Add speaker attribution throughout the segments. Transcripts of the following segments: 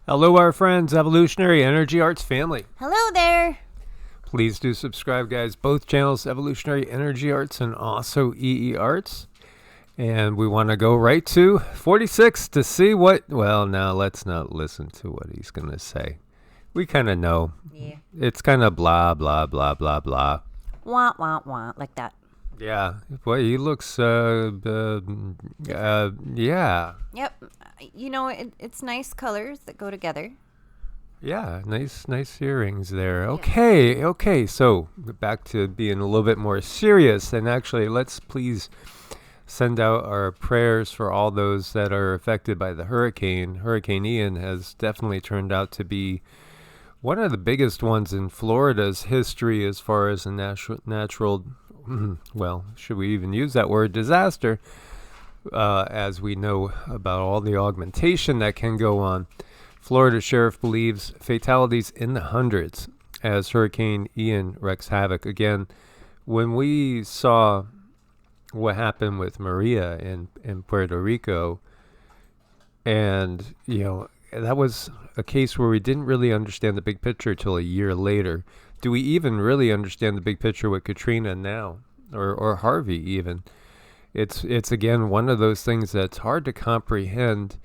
Speaker 1: Hello, our friends, Evolutionary Energy Arts family.
Speaker 2: Hello there.
Speaker 1: Please do subscribe, guys. Both channels, Evolutionary Energy Arts and also EEARTS. And we want to go right to 46 to see what... Well, now let's not listen to what he's going to say. We kind of know.
Speaker 2: Yeah.
Speaker 1: It's kind of blah, blah, blah, blah, blah.
Speaker 2: Wah, wah, wah, like that.
Speaker 1: Yeah. Boy, he looks... yeah.
Speaker 2: Yep. You know, it's nice colors that go together.
Speaker 1: Yeah, nice earrings there. Okay. So back to being a little bit more serious, and actually, let's please send out our prayers for all those that are affected by the hurricane. Hurricane Ian has definitely turned out to be one of the biggest ones in Florida's history as far as a natural, well, should we even use that word, disaster, as we know about all the augmentation that can go on. Florida sheriff believes fatalities in the hundreds as Hurricane Ian wreaks havoc. Again, when we saw what happened with Maria in Puerto Rico, and, you know, that was a case where we didn't really understand the big picture till a year later. Do we even really understand the big picture with Katrina now, or Harvey even? It's again one of those things that's hard to comprehend.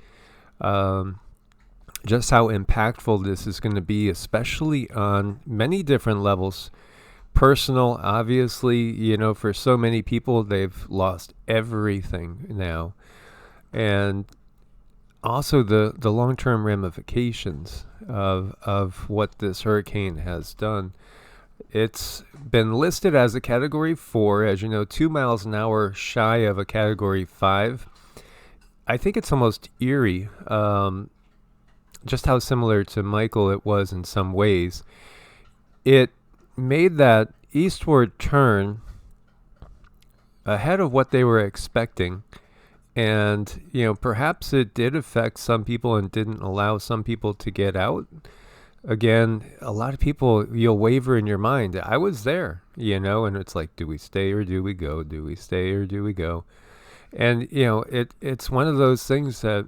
Speaker 1: Just how impactful this is going to be, especially on many different levels. Personal, obviously, you know, for so many people, they've lost everything now. And also the long-term ramifications of what this hurricane has done. It's been listed as a Category 4, as you know, 2 miles an hour shy of a Category 5. I think it's almost eerie, just how similar to Michael it was in some ways. It made that eastward turn ahead of what they were expecting. And, you know, perhaps it did affect some people and didn't allow some people to get out. Again, a lot of people, you'll waver in your mind. I was there, you know, and it's like, do we stay or do we go? Do we stay or do we go? And, you know, it's one of those things that,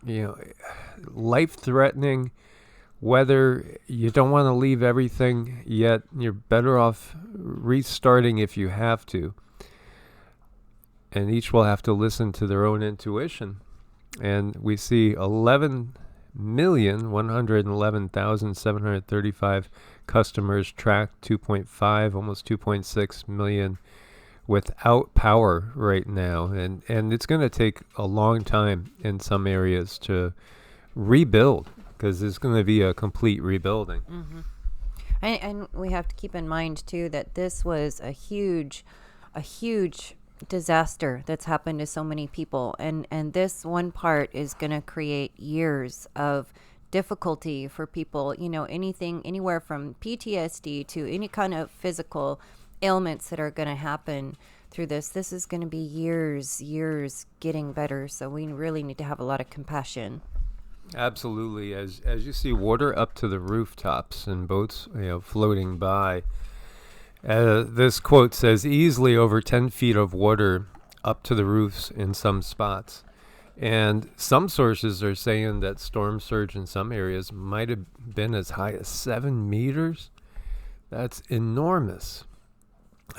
Speaker 1: you know, life-threatening, whether you don't want to leave everything, yet you're better off restarting if you have to. And each will have to listen to their own intuition. And we see 11,111,735 customers tracked, 2.5, almost 2.6 million without power right now. And it's going to take a long time in some areas to rebuild, because there's going to be a complete rebuilding.
Speaker 2: Mm-hmm. And we have to keep in mind, too, that this was a huge disaster that's happened to so many people, and this one part is going to create years of difficulty for people, you know, anywhere from PTSD to any kind of physical ailments that are going to happen through this is going to be years getting better. So we really need to have a lot of compassion.
Speaker 1: Absolutely. As you see water up to the rooftops and boats, you know, floating by. This quote says, easily over 10 feet of water up to the roofs in some spots. And some sources are saying that storm surge in some areas might have been as high as 7 meters. That's enormous.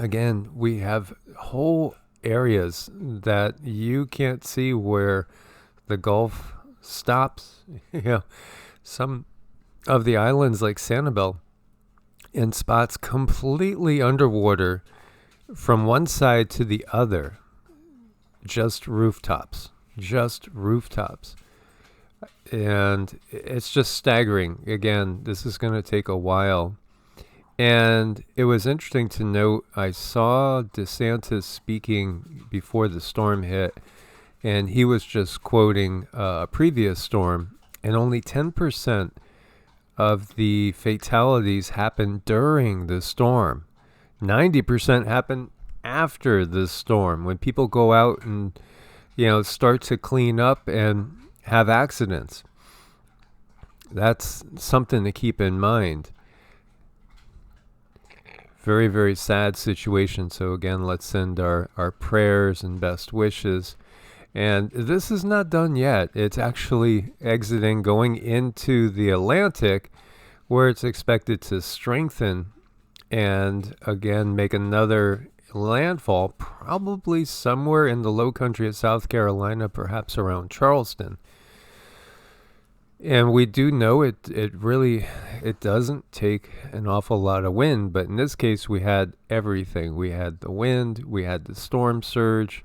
Speaker 1: Again, we have whole areas that you can't see where the Gulf stops. You know, some of the islands like Sanibel, in spots completely underwater from one side to the other. Just rooftops. And it's just staggering. Again, this is going to take a while. And it was interesting to note, I saw DeSantis speaking before the storm hit, and he was just quoting a previous storm, and only 10% of the fatalities happened during the storm. 90% happened after the storm, when people go out and, you know, start to clean up and have accidents. That's something to keep in mind. Very, very sad situation. So again, let's send our prayers and best wishes. And this is not done yet. It's actually exiting, going into the Atlantic, where it's expected to strengthen and again make another landfall, probably somewhere in the low country of South Carolina, perhaps around Charleston. And we do know it doesn't take an awful lot of wind, but in this case we had everything. We had the wind, we had the storm surge.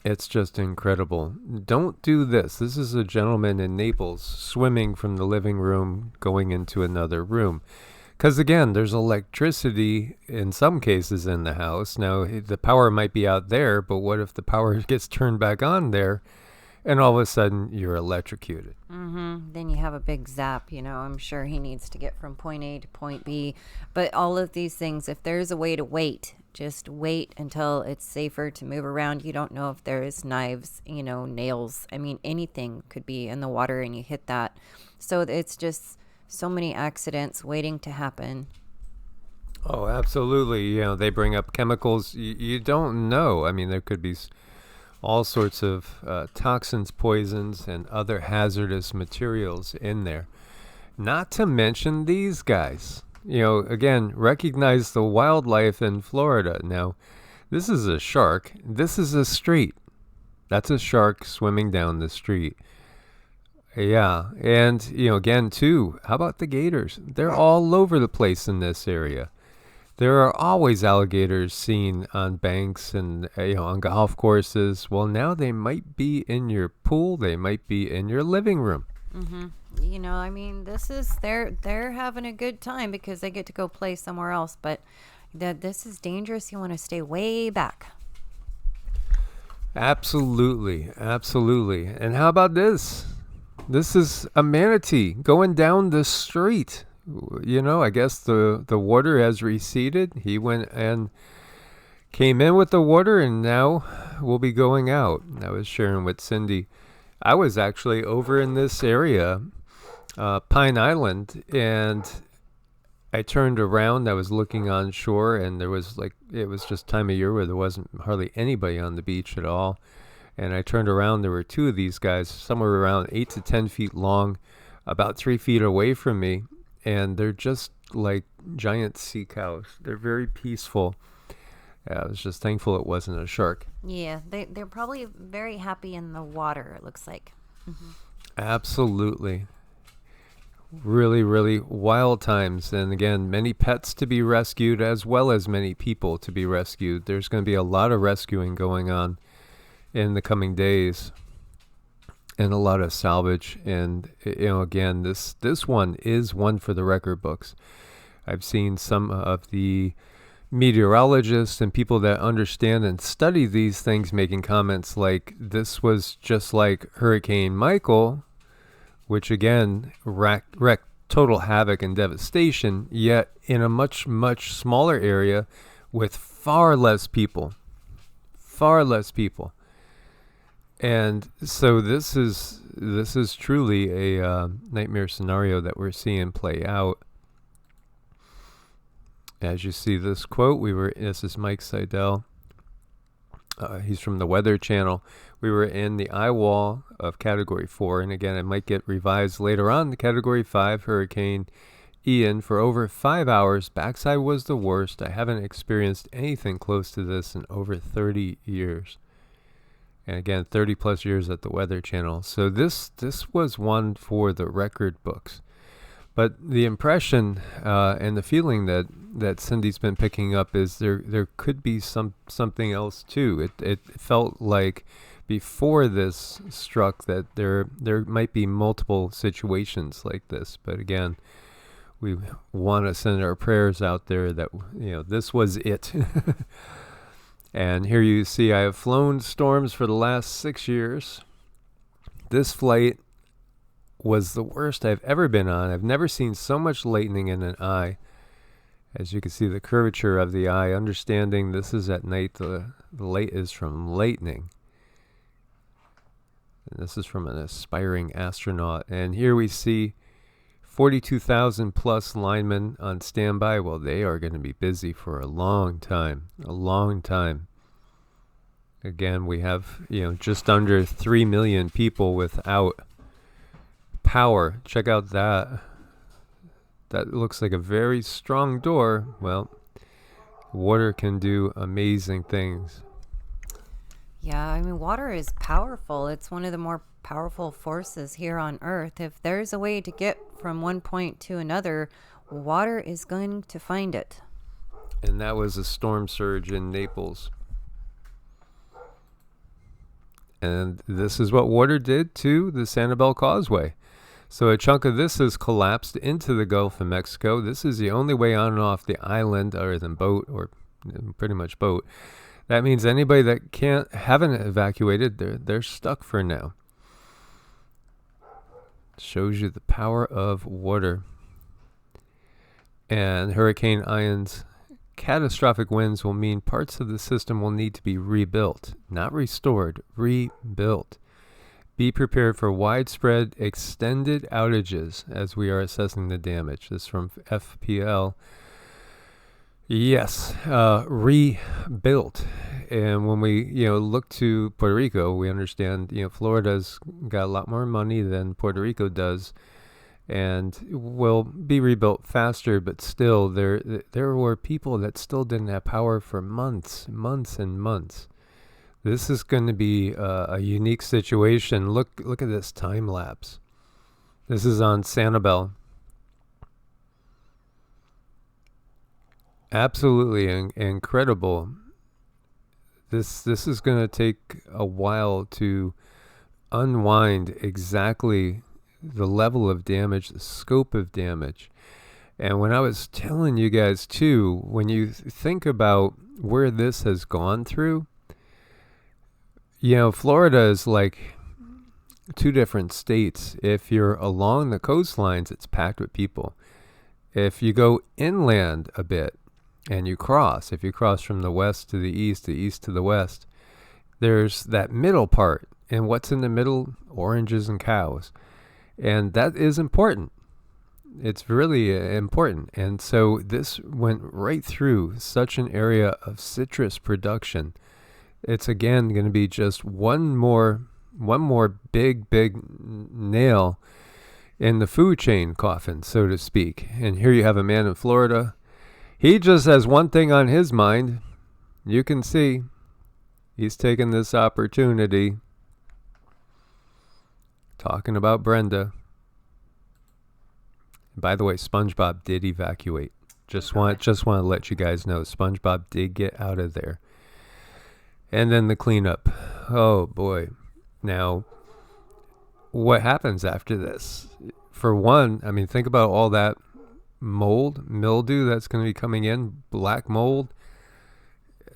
Speaker 1: It's just incredible. Don't do this. This is a gentleman in Naples swimming from the living room going into another room. Because again, there's electricity in some cases in the house. Now, the power might be out there, but what if the power gets turned back on there and all of a sudden you're electrocuted?
Speaker 2: Then you have a big zap. I'm sure he needs to get from point A to point B. But all of these things, if there's a way to wait, just wait until it's safer to move around. You don't know if there's knives, nails. I mean, anything could be in the water and you hit that. So it's just so many accidents waiting to happen.
Speaker 1: Oh, absolutely. They bring up chemicals. You don't know. I mean, there could be all sorts of toxins, poisons, and other hazardous materials in there. Not to mention these guys. Again, recognize the wildlife in Florida. Now, this is a shark. This is a street. That's a shark swimming down the street. Yeah, and again too, how about the gators? They're all over the place in this area. There are always alligators seen on banks and on golf courses. Well, now they might be in your pool. They might be in your living room.
Speaker 2: I mean, this is they're having a good time because they get to go play somewhere else. But this is dangerous. You want to stay way back.
Speaker 1: Absolutely, absolutely. And how about this? This is a manatee going down the street. I guess the water has receded. He went and came in with the water and now will be going out. I was sharing with Cindy. I was actually over in this area, Pine Island, and I turned around. I was looking on shore, and it was just time of year where there wasn't hardly anybody on the beach at all. And I turned around, there were two of these guys, somewhere around 8 to 10 feet long, about 3 feet away from me. And they're just like giant sea cows. They're very peaceful. I was just thankful it wasn't a shark.
Speaker 2: Yeah, they're probably very happy in the water, it looks like.
Speaker 1: Absolutely. Really, really wild times. And again, many pets to be rescued as well as many people to be rescued. There's going to be a lot of rescuing going on in the coming days, and a lot of salvage. And again, this one is one for the record books. I've seen some of the meteorologists and people that understand and study these things making comments like this was just like Hurricane Michael, which again wreaked total havoc and devastation, yet in a much, much smaller area with far less people. And so this is truly a nightmare scenario that we're seeing play out. As you see this quote, this is Mike Seidel. He's from the Weather Channel. We were in the eye wall of Category 4, and again, it might get revised later on to Category 5, Hurricane Ian, for over 5 hours. Backside was the worst. I haven't experienced anything close to this in over 30 years. And again, 30 plus years at the Weather Channel. So this was one for the record books. But the impression and the feeling that Cindy's been picking up is there could be something else too. It felt like before this struck that there might be multiple situations like this. But again, we want to send our prayers out there that this was it. And here you see I have flown storms for the last 6 years. This flight was the worst I've ever been on. I've never seen so much lightning in an eye. As you can see the curvature of the eye, understanding this is at night, the light is from lightning. And this is from an aspiring astronaut. And here we see 42,000 plus linemen on standby. Well, they are going to be busy for a long time. Again, we have, just under 3 million people without power. Check out that. That looks like a very strong door. Well, water can do amazing things.
Speaker 2: Yeah, I mean, water is powerful. It's one of the more powerful forces here on Earth. If there's a way to get from one point to another, water is going to find it.
Speaker 1: And that was a storm surge in Naples. And this is what water did to the Sanibel Causeway. So a chunk of this has collapsed into the Gulf of Mexico. This is the only way on and off the island other than boat, or pretty much boat. That means anybody that haven't evacuated, they're stuck for now. Shows you the power of water. And Hurricane Ian's catastrophic winds will mean parts of the system will need to be rebuilt, not restored, rebuilt. Be prepared for widespread, extended outages as we are assessing the damage. This is from FPL. Yes, rebuilt. And when we, look to Puerto Rico, we understand, Florida's got a lot more money than Puerto Rico does, and will be rebuilt faster. But still, there were people that still didn't have power for months and months. This is going to be a unique situation. Look at this time lapse. This is on Sanibel. Absolutely incredible. This is going to take a while to unwind exactly the level of damage, the scope of damage. And when I was telling you guys too, when you think about where this has gone through, Florida is like two different states. If you're along the coastlines, it's packed with people. If you go inland a bit and if you cross from the west to the east to the west, there's that middle part. And what's in the middle? Oranges and cows. And that is important. It's really important. And so this went right through such an area of citrus production. It's again going to be just one more big nail in the food chain coffin, so to speak. And here you have a man in Florida. He just has one thing on his mind. You can see he's taking this opportunity, talking about Brenda. By the way, SpongeBob did evacuate. Just want to let you guys know, SpongeBob did get out of there. And then the cleanup. Oh, boy. Now, what happens after this? For one, I mean, think about all that mildew that's going to be coming in, black mold.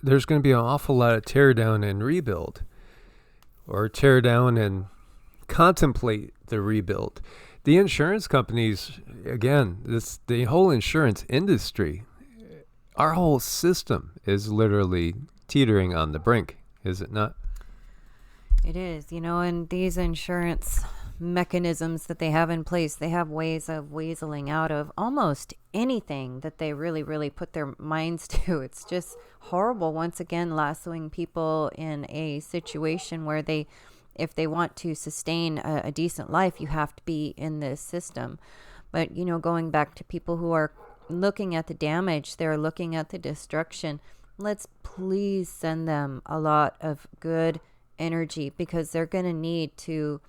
Speaker 1: There's going to be an awful lot of tear down and rebuild. Or tear down and contemplate the rebuild. The insurance companies, again, the whole insurance industry, our whole system is literally teetering on the brink, is it not?
Speaker 2: It is, and these insurance mechanisms that they have in place, they have ways of weaseling out of almost anything that they really, really put their minds to. It's just horrible. Once again, lassoing people in a situation where if they want to sustain a decent life, you have to be in this system. But, going back to people who are looking at the damage, they're looking at the destruction. Let's please send them a lot of good energy, because they're going to need to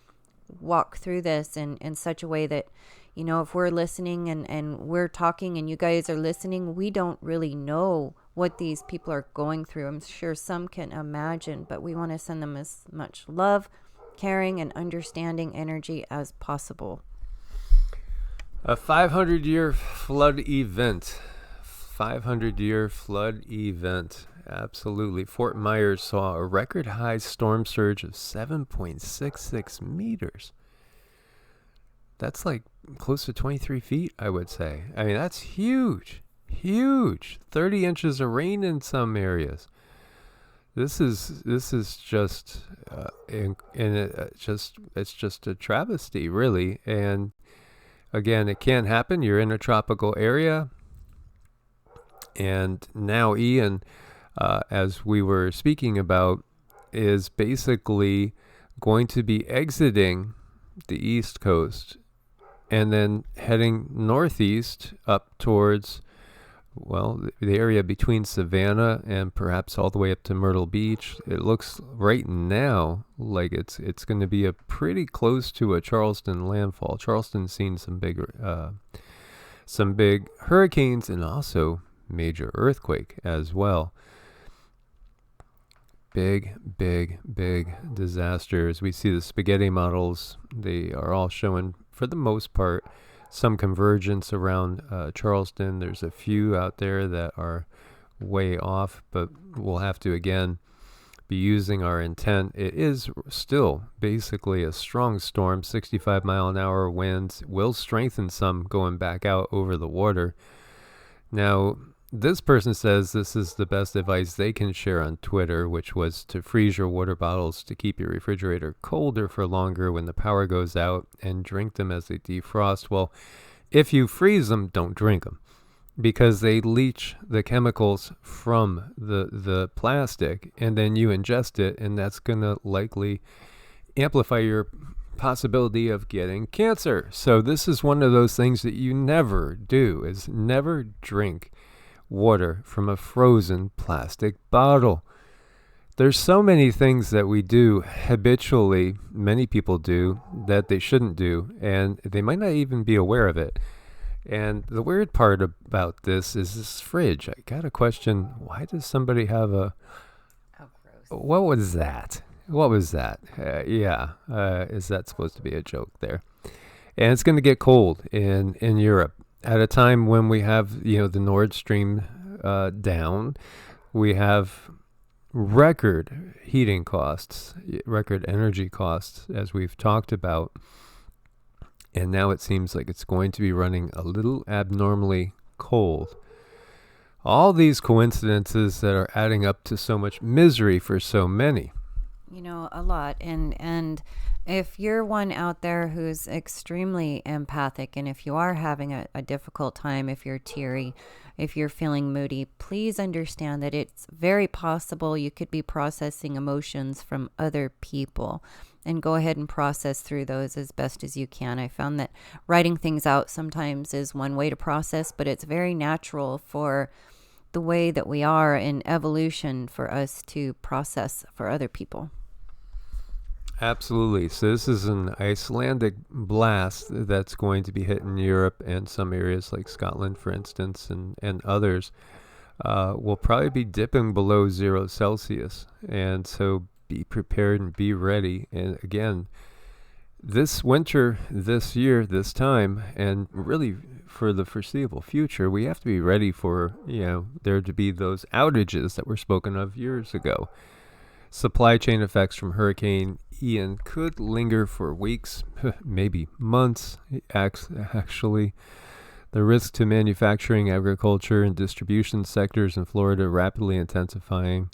Speaker 2: walk through this in such a way that, if we're listening and we're talking and you guys are listening, we don't really know what these people are going through. I'm sure some can imagine, but we want to send them as much love, caring, and understanding energy as possible.
Speaker 1: A 500-year flood event. 500-year flood event. Absolutely. Fort Myers saw a record high storm surge of 7.66 meters. That's like close to 23 feet, I would say. I mean, that's huge. Huge. 30 inches of rain in some areas. This is just it's just a travesty, really. And again, it can happen. You're in a tropical area. And now Ian, as we were speaking about, is basically going to be exiting the East Coast and then heading northeast up towards, well, the area between Savannah and perhaps all the way up to Myrtle Beach. It looks right now like it's going to be a pretty close to a Charleston landfall. Charleston's seen some big hurricanes and also major earthquake as well. Big disasters. We see the spaghetti models. They are all showing, for the most part, some convergence around Charleston. There's a few out there that are way off, but we'll have to, again, be using our intent. It is still basically a strong storm. 65-mile-an-hour winds will strengthen some going back out over the water. Now, this person says this is the best advice they can share on Twitter, which was to freeze your water bottles to keep your refrigerator colder for longer when the power goes out, and drink them as they defrost. Well, if you freeze them, don't drink them, because they leach the chemicals from the plastic, and then you ingest it, and that's going to likely amplify your possibility of getting cancer. So this is one of those things that you never do, is never drink water from a frozen plastic bottle. There's so many things that we do habitually, many people do, that they shouldn't do, and they might not even be aware of it. And the weird part about this is this fridge. I got a question. Why does somebody have a...
Speaker 2: Oh, gross.
Speaker 1: What was that? What was that? Is that supposed to be a joke there? And it's going to get cold in Europe at a time when we have, the Nordstream down. We have record heating costs, record energy costs, as we've talked about. And now it seems like it's going to be running a little abnormally cold. All these coincidences that are adding up to so much misery for so many.
Speaker 2: A lot. And if you're one out there who's extremely empathic, and if you are having a difficult time, if you're teary, if you're feeling moody, please understand that it's very possible you could be processing emotions from other people, and go ahead and process through those as best as you can. I found that writing things out sometimes is one way to process, but it's very natural for the way that we are in evolution for us to process for other people.
Speaker 1: Absolutely. So this is an Icelandic blast that's going to be hitting Europe and some areas like Scotland, for instance, and others. Will probably be dipping below 0 Celsius. And so be prepared and be ready. And again, this winter, this year, this time, and really for the foreseeable future, we have to be ready for, there to be those outages that were spoken of years ago. Supply chain effects from Hurricane Ian could linger for weeks, maybe months, actually. The risk to manufacturing, agriculture, and distribution sectors in Florida rapidly intensifying.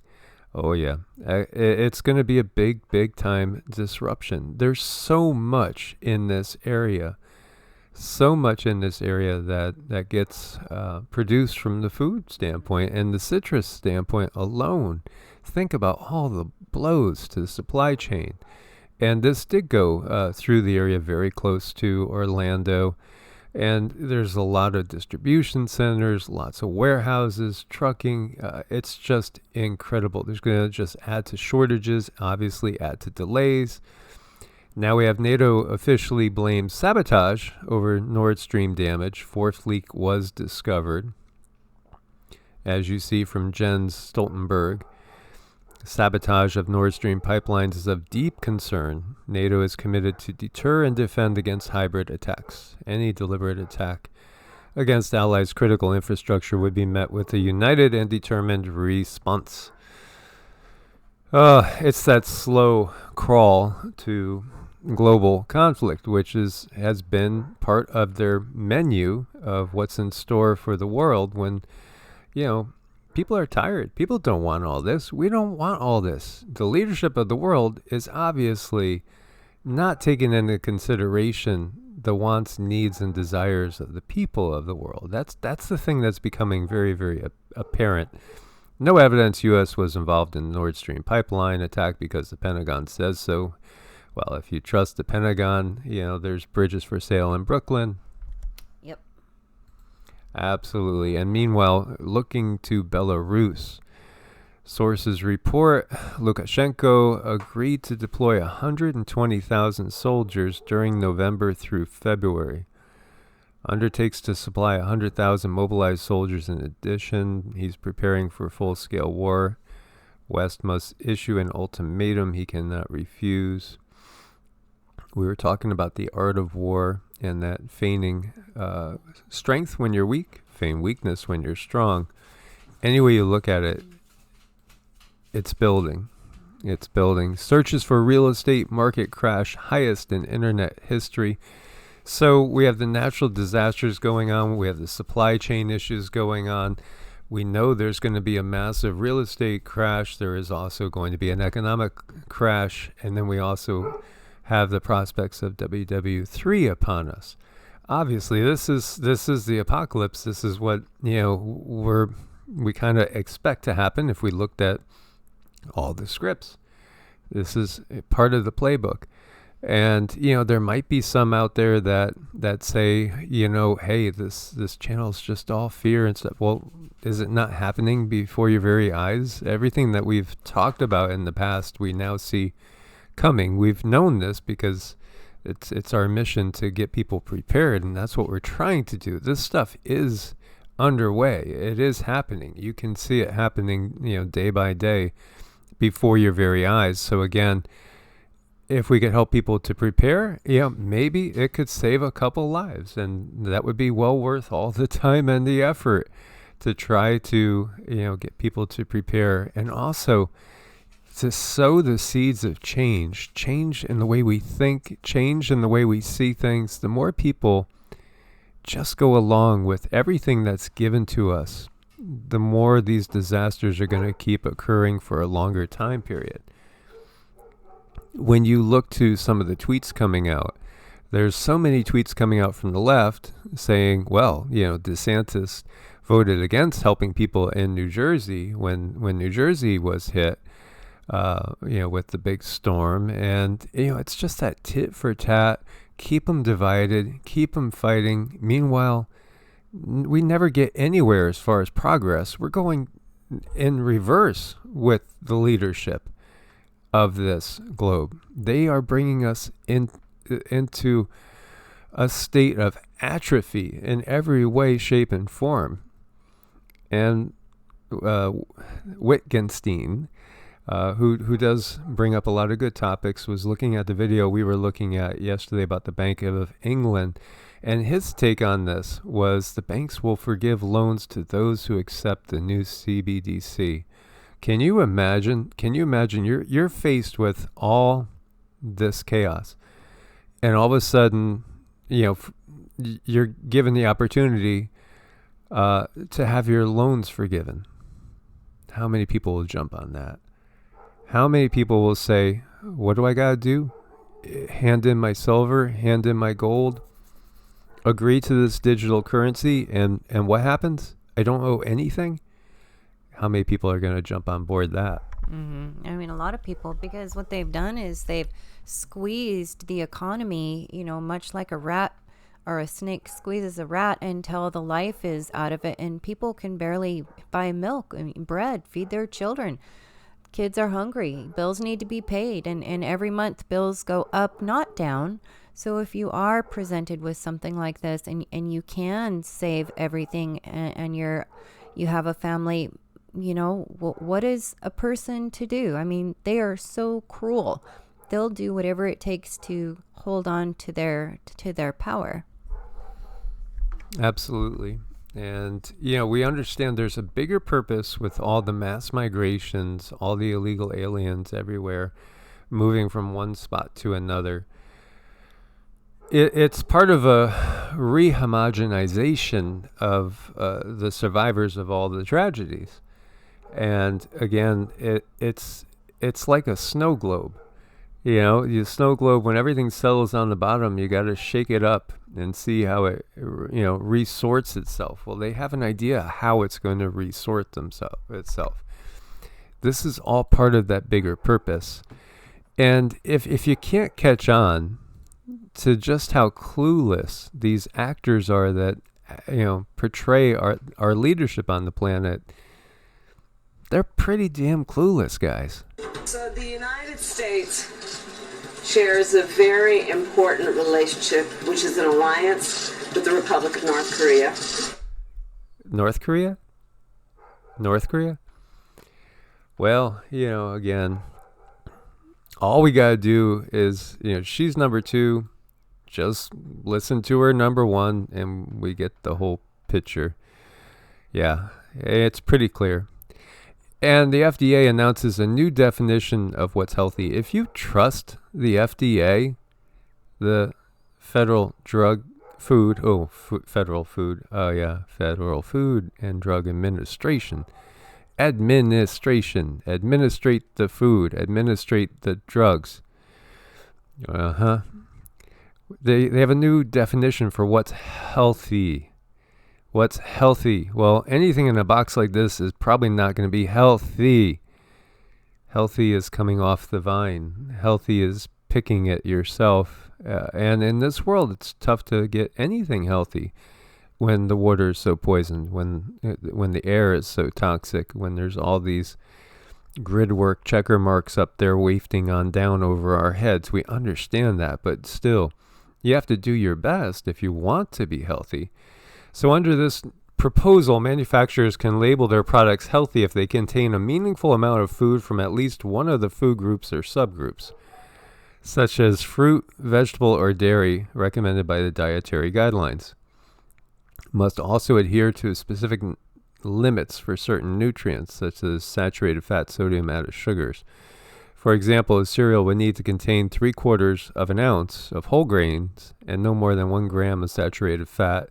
Speaker 1: Oh, yeah. It's going to be a big time disruption. There's so much in this area. That gets produced from the food standpoint and the citrus standpoint alone. Think about all the blows to the supply chain. And this did go through the area very close to Orlando. And there's a lot of distribution centers, lots of warehouses, trucking. It's just incredible. There's going to just add to shortages, obviously add to delays. Now we have NATO officially blamed Sabotage over Nordstream damage. 4th leak was discovered, as you see from Jens Stoltenberg. Sabotage of Nord Stream pipelines is of deep concern. NATO is committed to deter and defend against hybrid attacks. Any deliberate attack against allies' critical infrastructure would be met with a united and determined response. It's that slow crawl to global conflict, which has been part of their menu of what's in store for the world when, people are tired. People don't want all this. We don't want all this. The leadership of the world is obviously not taking into consideration the wants, needs, and desires of the people of the world. That's the thing that's becoming very, very apparent No evidence U.S. was involved in the Nordstream pipeline attack because the Pentagon says so. Well, if you trust the Pentagon, there's bridges for sale in Brooklyn.
Speaker 2: Yep.
Speaker 1: Absolutely. And meanwhile, looking to Belarus. Sources report Lukashenko agreed to deploy 120,000 soldiers during November through February. Undertakes to supply 100,000 mobilized soldiers in addition. He's preparing for full-scale war. West must issue an ultimatum he cannot refuse. We were talking about the art of war and that feigning strength when you're weak, feign weakness when you're strong. Any way you look at it, it's building. It's building. Searches for real estate market crash, highest in internet history. So we have the natural disasters going on. We have the supply chain issues going on. We know there's going to be a massive real estate crash. There is also going to be an economic crash. And then we also have the prospects of WW3 upon us. Obviously, this is the apocalypse. This is what, we kind of expect to happen if we looked at all the scripts. This is part of the playbook. And, there might be some out there that say, hey, this channel's just all fear and stuff. Well, is it not happening before your very eyes? Everything that we've talked about in the past, we now see coming. We've known this because it's our mission to get people prepared, and that's what we're trying to do. This stuff is underway. It is happening. You can see it happening, day by day before your very eyes. So again, if we could help people to prepare, maybe it could save a couple lives, and that would be well worth all the time and the effort to try to, get people to prepare, and also to sow the seeds of change in the way we think, change in the way we see things. The more people just go along with everything that's given to us, the more these disasters are going to keep occurring for a longer time period. When you look to some of the tweets coming out, there's so many tweets coming out from the left saying, well, DeSantis voted against helping people in New Jersey when New Jersey was hit, with the big storm. And, it's just that tit for tat, keep them divided, keep them fighting. Meanwhile, we never get anywhere as far as progress. We're going in reverse with the leadership of this globe. They are bringing us into a state of atrophy in every way, shape, and form. And Wittgenstein, who does bring up a lot of good topics, was looking at the video we were looking at yesterday about the Bank of England. And his take on this was the banks will forgive loans to those who accept the new CBDC. Can you imagine you're faced with all this chaos, and all of a sudden, you're given the opportunity to have your loans forgiven. How many people will jump on that? How many people will say, what do I got to do? Hand in my silver, hand in my gold, agree to this digital currency, and what happens? I don't owe anything? How many people are going to jump on board that?
Speaker 2: Mm-hmm. I mean, a lot of people, because what they've done is they've squeezed the economy, much like a rat or a snake squeezes a rat until the life is out of it, and people can barely buy milk and bread, feed their children. Kids are hungry. Bills need to be paid, and every month bills go up, not down. So if you are presented with something like this, and you can save everything, and you have a family, what is a person to do? I mean, they are so cruel. They'll do whatever it takes to hold on to their power.
Speaker 1: Absolutely. And, we understand there's a bigger purpose with all the mass migrations, all the illegal aliens everywhere, moving from one spot to another. It's part of a rehomogenization of the survivors of all the tragedies. And again, it's like a snow globe. You snow globe, when everything settles on the bottom, you got to shake it up and see how it, resorts itself. Well, they have an idea how it's going to resort itself. This is all part of that bigger purpose. And if you can't catch on to just how clueless these actors are that, portray our leadership on the planet, they're pretty damn clueless, guys.
Speaker 3: So the United States shares a very important relationship, which is an alliance with the Republic of North Korea.
Speaker 1: North Korea? North Korea? Well, again, all we got to do is, she's number 2. Just listen to her number 1 and we get the whole picture. Yeah, it's pretty clear. And the FDA announces a new definition of what's healthy. If you trust the FDA, the Federal Food and Drug Administration. Administrate the food, administrate the drugs. They have a new definition for what's healthy. What's healthy? Well, anything in a box like this is probably not going to be healthy. Healthy is coming off the vine. Healthy is picking it yourself. And in this world, it's tough to get anything healthy when the water is so poisoned, when the air is so toxic, when there's all these grid work checker marks up there wafting on down over our heads. We understand that, but still, you have to do your best if you want to be healthy. So under this proposal, manufacturers can label their products healthy if they contain a meaningful amount of food from at least one of the food groups or subgroups, such as fruit, vegetable, or dairy recommended by the dietary guidelines. Must also adhere to specific limits for certain nutrients, such as saturated fat, sodium, added sugars. For example, a cereal would need to contain 3/4 of an ounce of whole grains and no more than 1 gram of saturated fat,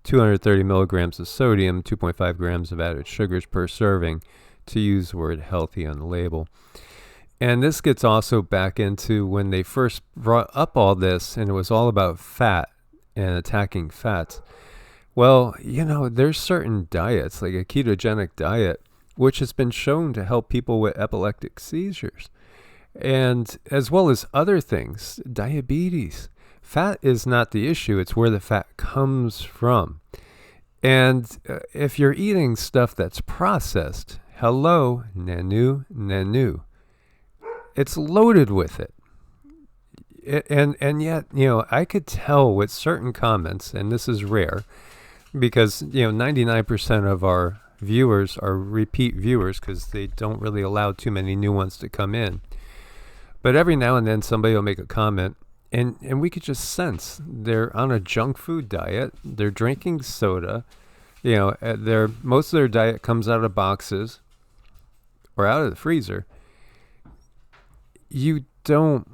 Speaker 1: 230 milligrams of sodium, 2.5 grams of added sugars per serving, to use the word healthy on the label. And this gets also back into when they first brought up all this, and it was all about fat and attacking fats. Well, there's certain diets, like a ketogenic diet, which has been shown to help people with epileptic seizures, and as well as other things, diabetes. Fat is not the issue, it's where the fat comes from. And if you're eating stuff that's processed, hello, nanu. It's loaded with it. And yet, I could tell with certain comments, and this is rare, because, 99% of our viewers are repeat viewers because they don't really allow too many new ones to come in. But every now and then somebody will make a comment, and we could just sense they're on a junk food diet. They're drinking soda. Most of their diet comes out of boxes or out of the freezer. You don't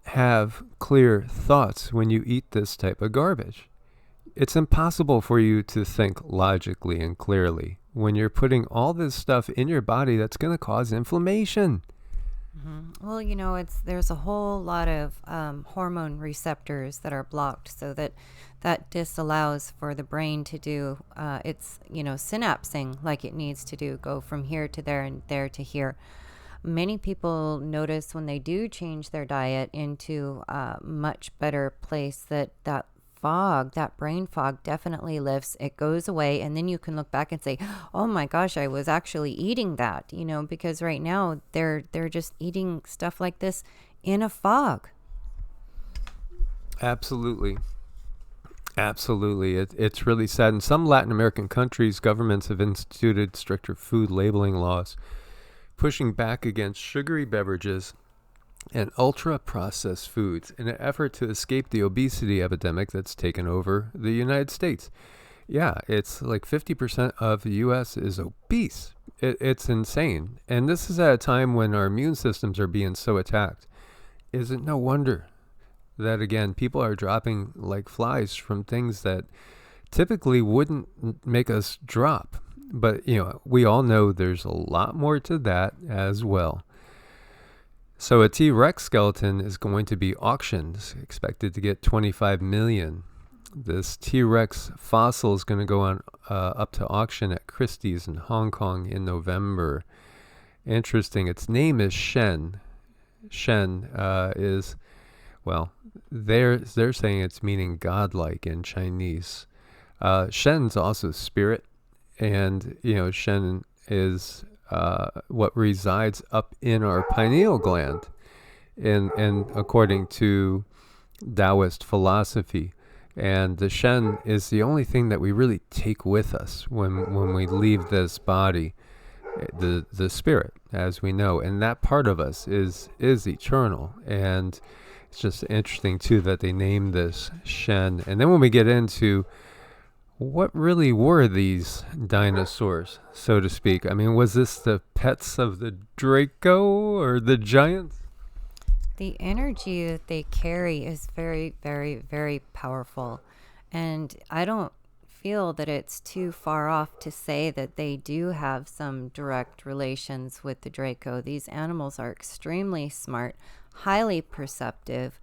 Speaker 1: have clear thoughts when you eat this type of garbage. It's impossible for you to think logically and clearly when you're putting all this stuff in your body that's going to cause inflammation.
Speaker 2: Mm-hmm. Well, there's a whole lot of hormone receptors that are blocked, so that disallows for the brain to do its synapsing like it needs to do, go from here to there and there to here. Many people notice when they do change their diet into a much better place that fog, that brain fog definitely lifts. It goes away, and then you can look back and say, oh my gosh, I was actually eating that, because right now they're just eating stuff like this in a fog.
Speaker 1: Absolutely. It's really sad. In some Latin American countries, governments have instituted stricter food labeling laws, pushing back against sugary beverages and ultra-processed foods in an effort to escape the obesity epidemic that's taken over the United States. Yeah, it's like 50% of the U.S. is obese. It's insane. And this is at a time when our immune systems are being so attacked. Is it no wonder that, again, people are dropping like flies from things that typically wouldn't make us drop? But, we all know there's a lot more to that as well. So a T-Rex skeleton is going to be auctioned, expected to get $25 million. This T-Rex fossil is going to go on up to auction at Christie's in Hong Kong in November. interesting. Its name is Shen. Shen is, well, they're saying it's meaning godlike in Chinese. Shen's also spirit, and Shen is what resides up in our pineal gland, and according to Taoist philosophy. And the Shen is the only thing that we really take with us when we leave this body, the spirit, as we know. And that part of us is eternal. And it's just interesting, too, that they name this Shen. And then when we get into what really were these dinosaurs, so to speak? I mean, was this the pets of the Draco or the giants?
Speaker 2: The energy that they carry is very, very, very powerful. And I don't feel that it's too far off to say that they do have some direct relations with the Draco. These animals are extremely smart, highly perceptive.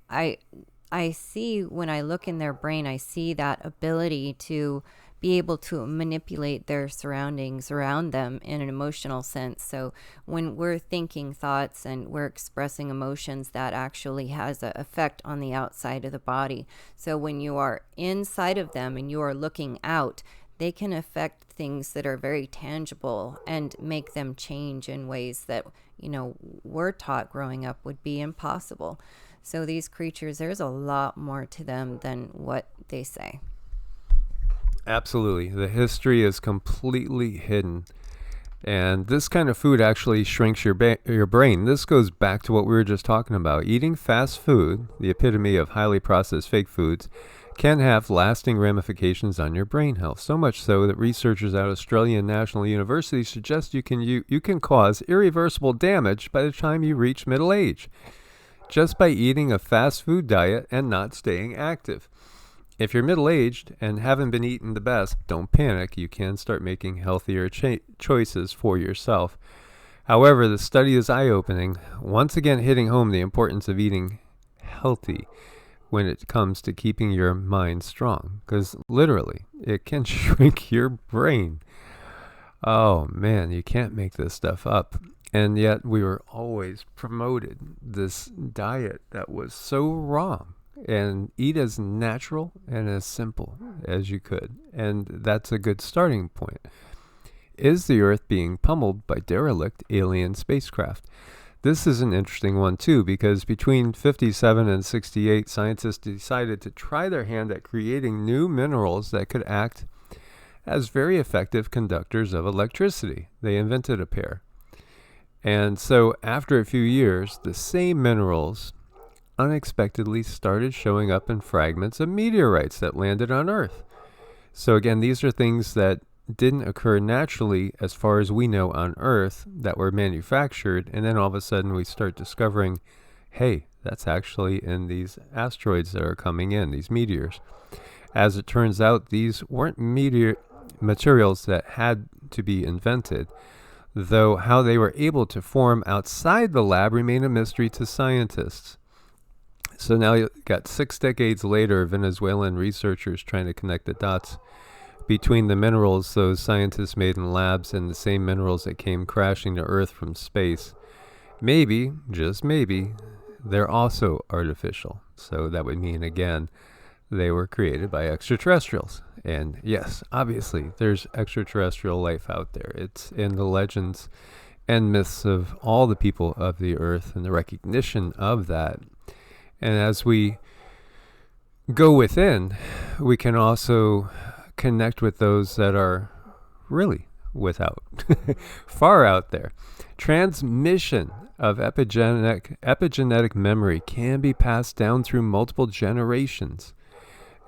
Speaker 2: I see, when I look in their brain, I see that ability to be able to manipulate their surroundings around them in an emotional sense. So when we're thinking thoughts and we're expressing emotions, that actually has an effect on the outside of the body. So when you are inside of them and you are looking out, they can affect things that are very tangible and make them change in ways that, we're taught growing up would be impossible. So these creatures, there's a lot more to them than what they say.
Speaker 1: Absolutely. The history is completely hidden. And this kind of food actually shrinks your brain. This goes back to what we were just talking about. Eating fast food, the epitome of highly processed fake foods, can have lasting ramifications on your brain health. So much so that researchers at Australian National University suggest you can cause irreversible damage by the time you reach middle age, just by eating a fast food diet and not staying active. If you're middle-aged and haven't been eating the best, don't panic. You can start making healthier choices for yourself. However, the study is eye-opening, once again hitting home the importance of eating healthy when it comes to keeping your mind strong. Because literally, it can shrink your brain. Oh man, you can't make this stuff up. And yet we were always promoted this diet that was so wrong. And eat as natural and as simple as you could. And that's a good starting point. Is the Earth being pummeled by derelict alien spacecraft? This is an interesting one too, because between 57 and 68, scientists decided to try their hand at creating new minerals that could act as very effective conductors of electricity. They invented a pair. And so after a few years, the same minerals unexpectedly started showing up in fragments of meteorites that landed on Earth. So again, these are things that didn't occur naturally as far as we know on Earth, that were manufactured, and then all of a sudden we start discovering, hey, that's actually in these asteroids that are coming in, these meteors. As it turns out, these weren't materials that had to be invented, though how they were able to form outside the lab remain a mystery to scientists. So now you got 6 decades later, Venezuelan researchers trying to connect the dots between the minerals those scientists made in labs and the same minerals that came crashing to Earth from space. Maybe, just maybe, they're also artificial. So that would mean, again, they were created by extraterrestrials. And yes, obviously, there's extraterrestrial life out there. It's in the legends and myths of all the people of the Earth and the recognition of that. And as we go within, we can also connect with those that are really without, far out there. Transmission of epigenetic memory can be passed down through multiple generations.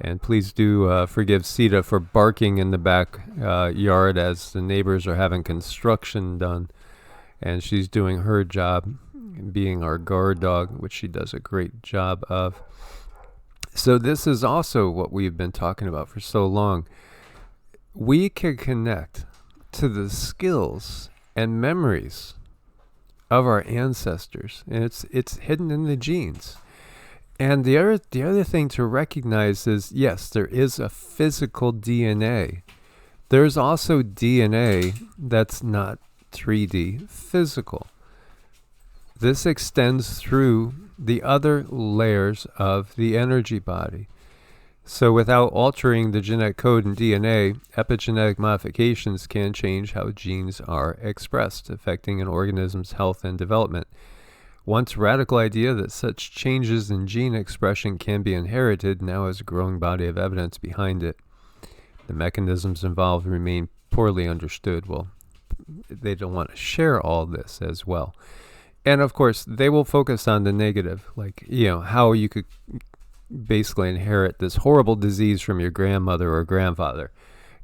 Speaker 1: And please do forgive Sita for barking in the backyard as the neighbors are having construction done. And she's doing her job, being our guard dog, which she does a great job of. So this is also what we've been talking about for so long. We can connect to the skills and memories of our ancestors, and it's hidden in the genes. And the other thing to recognize is, yes, there is a physical DNA. There's also DNA that's not 3D physical. This extends through the other layers of the energy body. So without altering the genetic code in DNA, epigenetic modifications can change how genes are expressed, affecting an organism's health and development. Once radical idea that such changes in gene expression can be inherited now has a growing body of evidence behind it. The mechanisms involved remain poorly understood. Well, they don't want to share all this as well. And of course, they will focus on the negative, like, how you could basically inherit this horrible disease from your grandmother or grandfather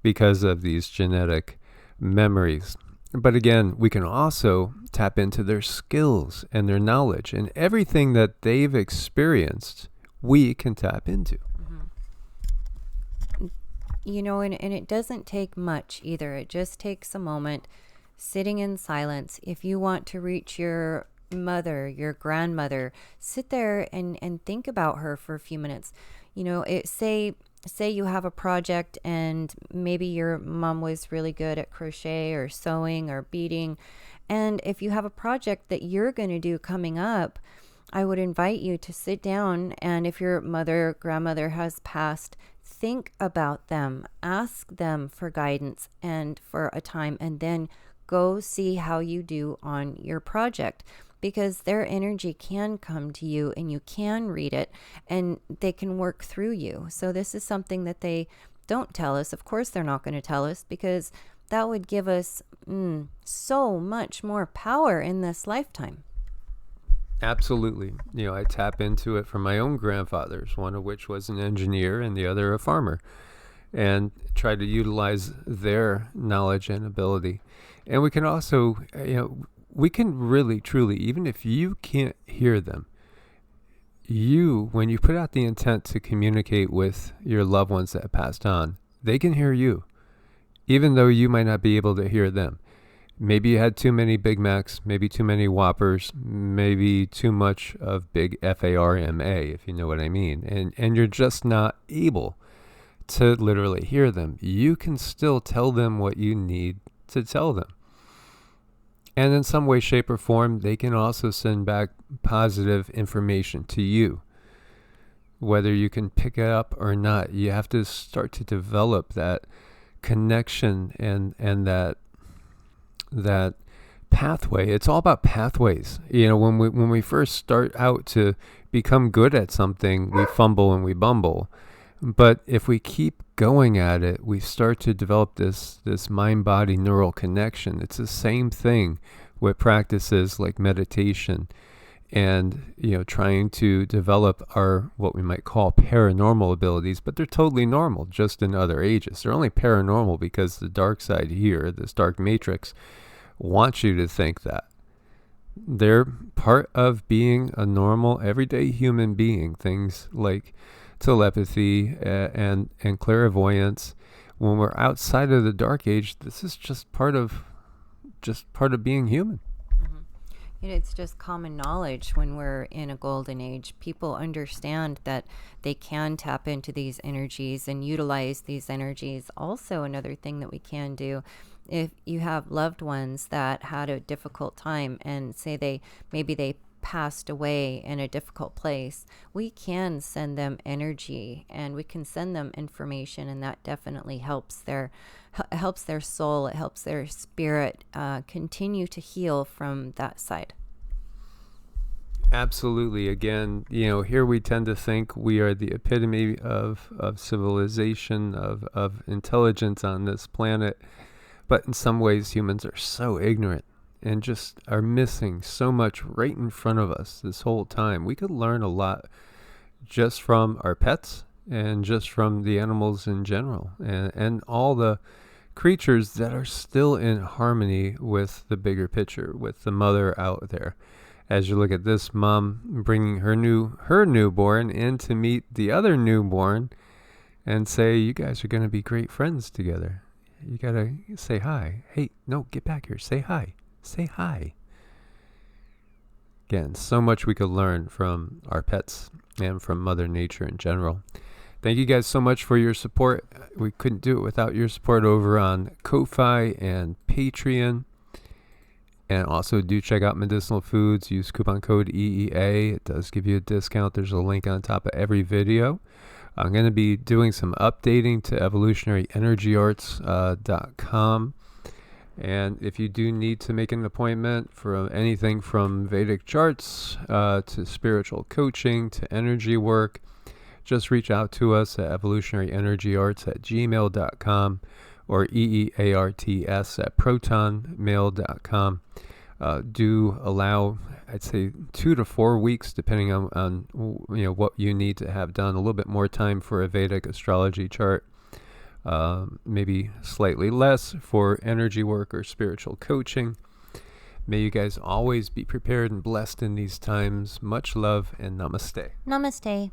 Speaker 1: because of these genetic memories. But again, we can also tap into their skills and their knowledge, and everything that they've experienced, we can tap into.
Speaker 2: And it doesn't take much either. It just takes a moment sitting in silence. If you want to reach your mother, your grandmother, sit there and think about her for a few minutes. Say you have a project and maybe your mom was really good at crochet or sewing or beading. And if you have a project that you're going to do coming up, I would invite you to sit down, and if your mother or grandmother has passed, think about them, ask them for guidance and for a time, and then go see how you do on your project, because their energy can come to you and you can read it and they can work through you. So this is something that they don't tell us. Of course, they're not going to tell us, because that would give us so much more power in this lifetime.
Speaker 1: Absolutely. I tap into it from my own grandfathers, one of which was an engineer and the other a farmer, and try to utilize their knowledge and ability. And we can also, we can really, truly, even if you can't hear them, when you put out the intent to communicate with your loved ones that have passed on, they can hear you, even though you might not be able to hear them. Maybe you had too many Big Macs, maybe too many Whoppers, maybe too much of big FARMA, if you know what I mean. And you're just not able to literally hear them. You can still tell them what you need to tell them. And in some way, shape, or form, they can also send back positive information to you. Whether you can pick it up or not, you have to start to develop that connection and that pathway. It's all about pathways. When we first start out to become good at something, we fumble and we bumble. But if we keep going at it, we start to develop this mind-body neural connection. It's the same thing with practices like meditation and trying to develop our what we might call paranormal abilities, but they're totally normal, just in other ages. They're only paranormal because the dark side here, this dark matrix, wants you to think that. They're part of being a normal, everyday human being. Things like telepathy and clairvoyance. When we're outside of the dark age, this is just part of being human.
Speaker 2: It's just common knowledge when we're in a golden age. People understand that they can tap into these energies and utilize these energies. Also, another thing that we can do, if you have loved ones that had a difficult time and say they passed away in a difficult place, we can send them energy and we can send them information, and that definitely helps their soul, it helps their spirit continue to heal from that side.
Speaker 1: Absolutely. Again, here we tend to think we are the epitome of civilization, of intelligence on this planet, but in some ways humans are so ignorant and just are missing so much right in front of us this whole time. We could learn a lot just from our pets and just from the animals in general, and all the creatures that are still in harmony with the bigger picture, with the mother out there. As you look at this mom bringing her newborn in to meet the other newborn and say, you guys are going to be great friends together. You got to say hi. Hey, no, get back here. Say hi. Say hi. Again, so much we could learn from our pets and from Mother Nature in general. Thank you guys so much for your support. We couldn't do it without your support over on Ko-Fi and Patreon. And also do check out Medicinal Foods. Use coupon code EEA. It does give you a discount. There's a link on top of every video. I'm going to be doing some updating to Evolutionaryenergyarts.com. And if you do need to make an appointment for anything from Vedic charts to spiritual coaching to energy work, just reach out to us at evolutionaryenergyarts@gmail.com or EEARTS@protonmail.com. Do allow, I'd say, 2 to 4 weeks, depending on what you need to have done. A little bit more time for a Vedic astrology chart. Maybe slightly less for energy work or spiritual coaching. May you guys always be prepared and blessed in these times. Much love and namaste.
Speaker 2: Namaste.